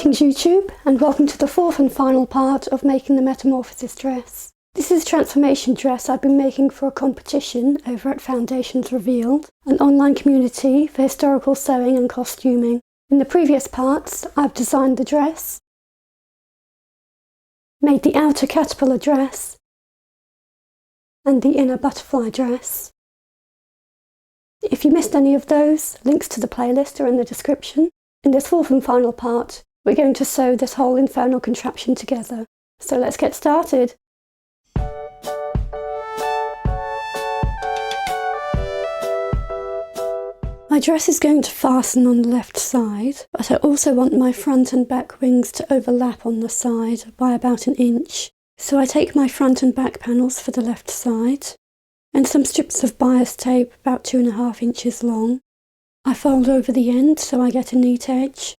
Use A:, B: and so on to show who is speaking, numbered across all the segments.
A: Greetings YouTube, and welcome to the fourth and final part of making the Metamorphosis dress. This is a transformation dress I've been making for a competition over at Foundations Revealed, an online community for historical sewing and costuming. In the previous parts, I've designed the dress, made the outer caterpillar dress, and the inner butterfly dress. If you missed any of those, links to the playlist are in the description. In this fourth and final part, we're going to sew this whole infernal contraption together. So let's get started. My dress is going to fasten on the left side, but I also want my front and back wings to overlap on the side by about an inch. So I take my front and back panels for the left side, and some strips of bias tape about 2.5 inches long. I fold over the end so I get a neat edge,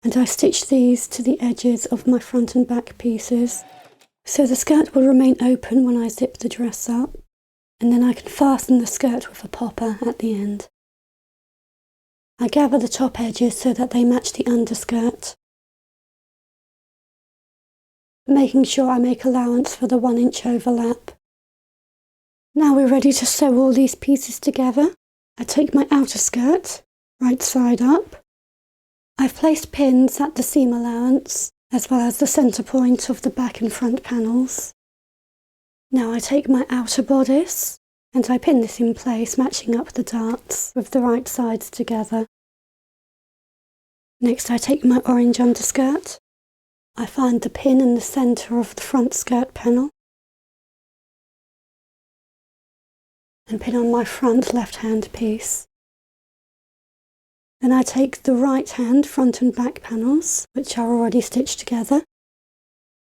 A: and I stitch these to the edges of my front and back pieces. So the skirt will remain open when I zip the dress up, and then I can fasten the skirt with a popper at the end. I gather the top edges so that they match the underskirt, making sure I make allowance for the 1 inch overlap. Now we're ready to sew all these pieces together. I take my outer skirt, right side up. I've placed pins at the seam allowance, as well as the centre point of the back and front panels. Now I take my outer bodice, and I pin this in place, matching up the darts with the right sides together. Next I take my orange underskirt. I find the pin in the centre of the front skirt panel, and pin on my front left-hand piece. Then I take the right-hand front and back panels, which are already stitched together,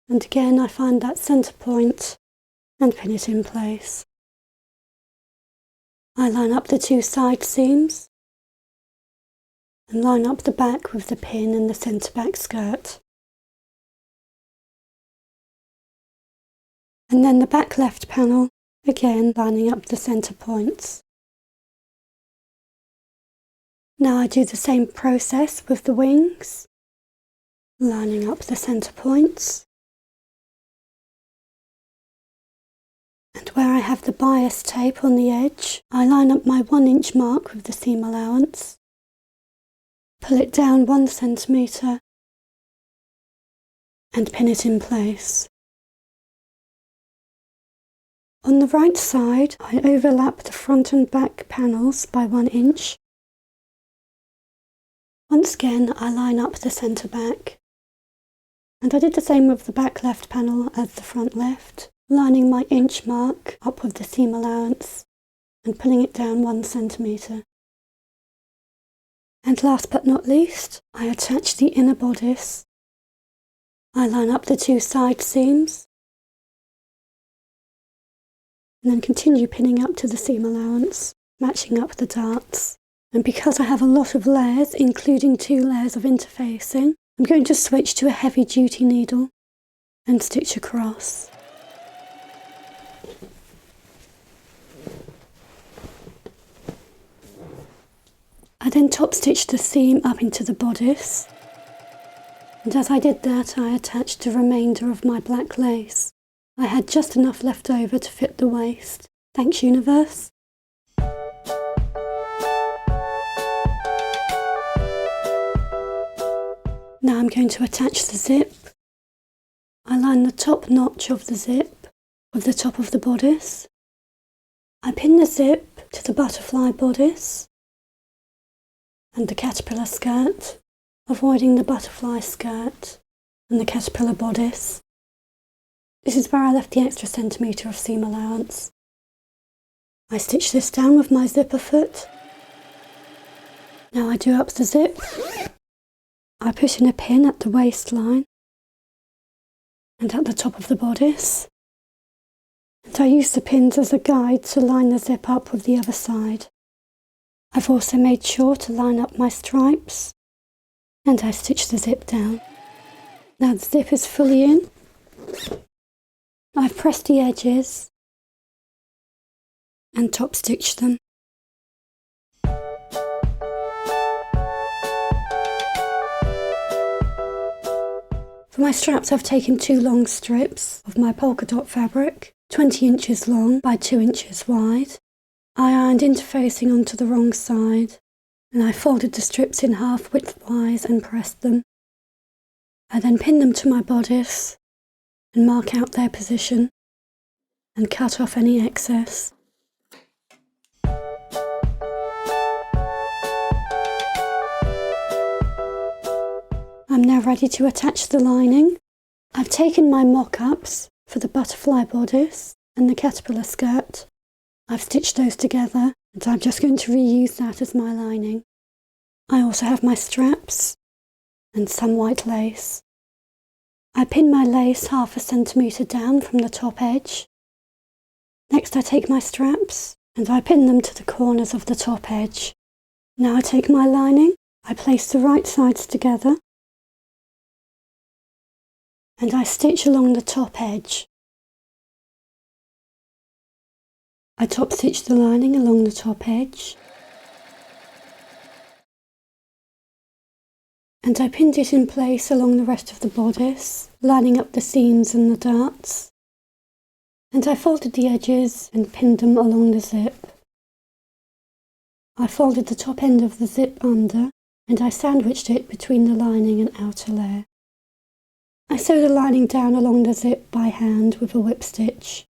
A: and again I find that centre point and pin it in place. I line up the two side seams and line up the back with the pin in the centre back skirt. And then the back left panel, again lining up the centre points. Now I do the same process with the wings, lining up the centre points, and where I have the bias tape on the edge, I line up my 1 inch mark with the seam allowance, pull it down 1 centimetre and pin it in place. On the right side, I overlap the front and back panels by 1 inch. Once again, I line up the centre back. And I did the same with the back left panel as the front left, lining my inch mark up with the seam allowance and pulling it down 1 centimetre. And last but not least, I attach the inner bodice. I line up the two side seams, and then continue pinning up to the seam allowance, matching up the darts. And because I have a lot of layers, including 2 layers of interfacing, I'm going to switch to a heavy duty needle and stitch across. I then top stitch the seam up into the bodice, and as I did that I attached the remainder of my black lace. I had just enough left over to fit the waist. Thanks, universe. Now I'm going to attach the zip. I line the top notch of the zip with the top of the bodice. I pin the zip to the butterfly bodice and the caterpillar skirt, avoiding the butterfly skirt and the caterpillar bodice. This is where I left the extra centimetre of seam allowance. I stitch this down with my zipper foot. Now I do up the zip. I put in a pin at the waistline and at the top of the bodice. And I use the pins as a guide to line the zip up with the other side. I've also made sure to line up my stripes, and I stitch the zip down. Now the zip is fully in. I've pressed the edges and top stitched them. For my straps, I've taken 2 long strips of my polka dot fabric, 20 inches long by 2 inches wide. I ironed interfacing onto the wrong side, and I folded the strips in half widthwise and pressed them. I then pinned them to my bodice and mark out their position and cut off any excess. I'm now ready to attach the lining. I've taken my mock-ups for the butterfly bodice and the caterpillar skirt. I've stitched those together and I'm just going to reuse that as my lining. I also have my straps and some white lace. I pin my lace 1/2 centimetre down from the top edge. Next I take my straps and I pin them to the corners of the top edge. Now I take my lining, I place the right sides together and I stitch along the top edge. I top stitch the lining along the top edge and I pinned it in place along the rest of the bodice, lining up the seams and the darts. And I folded the edges and pinned them along the zip. I folded the top end of the zip under and I sandwiched it between the lining and outer layer. I sew the lining down along the zip by hand with a whip stitch.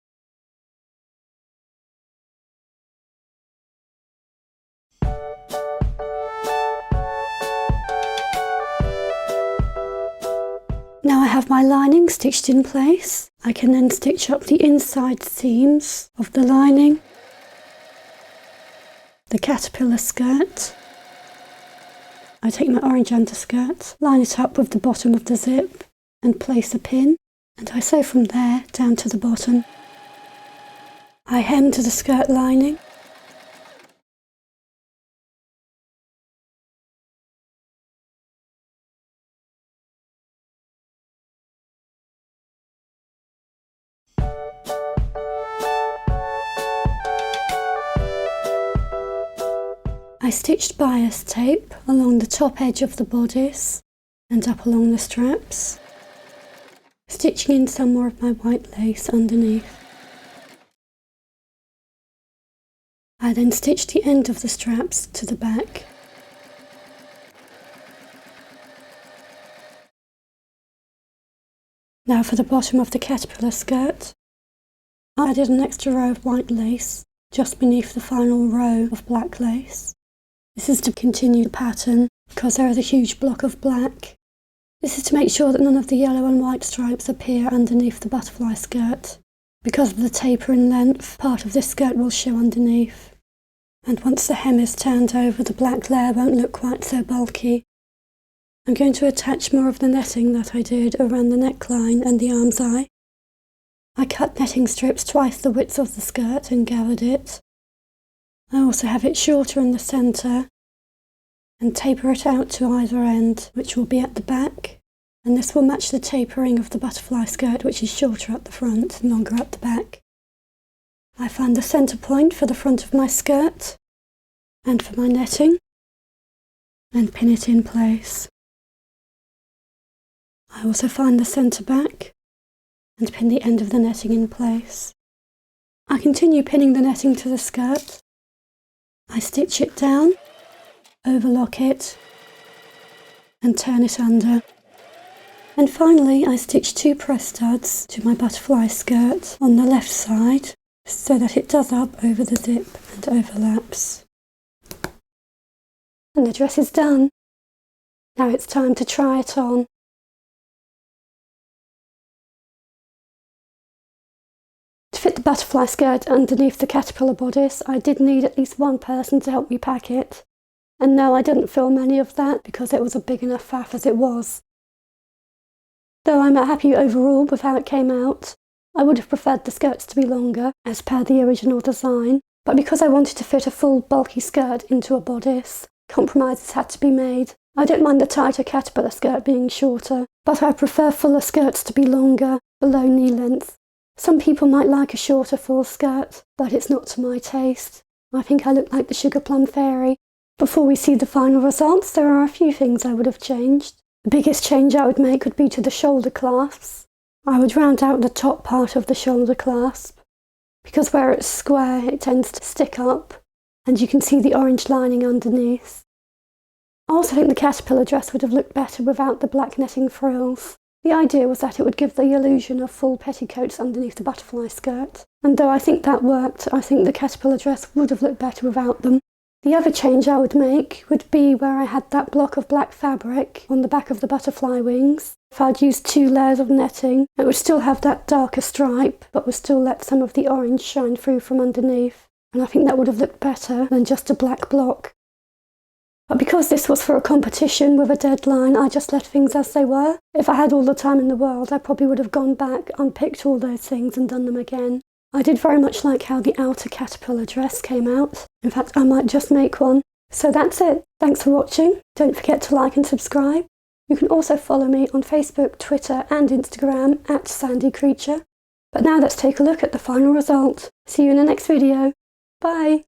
A: Now I have my lining stitched in place. I can then stitch up the inside seams of the lining, the caterpillar skirt. I take my orange underskirt, line it up with the bottom of the zip and place a pin, and I sew from there down to the bottom. I hem to the skirt lining. I stitched bias tape along the top edge of the bodice and up along the straps, stitching in some more of my white lace underneath. I then stitched the end of the straps to the back. Now for the bottom of the caterpillar skirt, I added an extra row of white lace just beneath the final row of black lace. This is to continue the pattern because there is a huge block of black. This is to make sure that none of the yellow and white stripes appear underneath the butterfly skirt. Because of the taper in length, part of this skirt will show underneath. And once the hem is turned over, the black layer won't look quite so bulky. I'm going to attach more of the netting that I did around the neckline and the arm's eye. I cut netting strips twice the width of the skirt and gathered it. I also have it shorter in the centre and taper it out to either end, which will be at the back, and this will match the tapering of the butterfly skirt, which is shorter at the front and longer at the back. I find the centre point for the front of my skirt and for my netting and pin it in place. I also find the centre back and pin the end of the netting in place. I continue pinning the netting to the skirt. I stitch it down, overlock it and turn it under. And finally I stitch 2 press studs to my butterfly skirt on the left side so that it does up over the zip and overlaps. And the dress is done. Now it's time to try it on. To fit the butterfly skirt underneath the caterpillar bodice, I did need at least one person to help me pack it. And no, I didn't film any of that because it was a big enough faff as it was. Though I'm happy overall with how it came out, I would have preferred the skirts to be longer, as per the original design, but because I wanted to fit a full bulky skirt into a bodice, compromises had to be made. I don't mind the tighter caterpillar skirt being shorter, but I prefer fuller skirts to be longer, below knee length. Some people might like a shorter full skirt, but it's not to my taste. I think I look like the Sugar Plum Fairy. Before we see the final results, there are a few things I would have changed. The biggest change I would make would be to the shoulder clasps. I would round out the top part of the shoulder clasp, because where it's square it tends to stick up, and you can see the orange lining underneath. I also think the caterpillar dress would have looked better without the black netting frills. The idea was that it would give the illusion of full petticoats underneath the butterfly skirt, and though I think that worked, I think the caterpillar dress would have looked better without them. The other change I would make would be where I had that block of black fabric on the back of the butterfly wings. If I'd used 2 layers of netting, it would still have that darker stripe, but would still let some of the orange shine through from underneath, and I think that would have looked better than just a black block. But because this was for a competition with a deadline, I just left things as they were. If I had all the time in the world, I probably would have gone back, unpicked all those things and done them again. I did very much like how the outer caterpillar dress came out. In fact, I might just make one. So that's it. Thanks for watching. Don't forget to like and subscribe. You can also follow me on Facebook, Twitter and Instagram @SandyCreature. But now let's take a look at the final result. See you in the next video. Bye!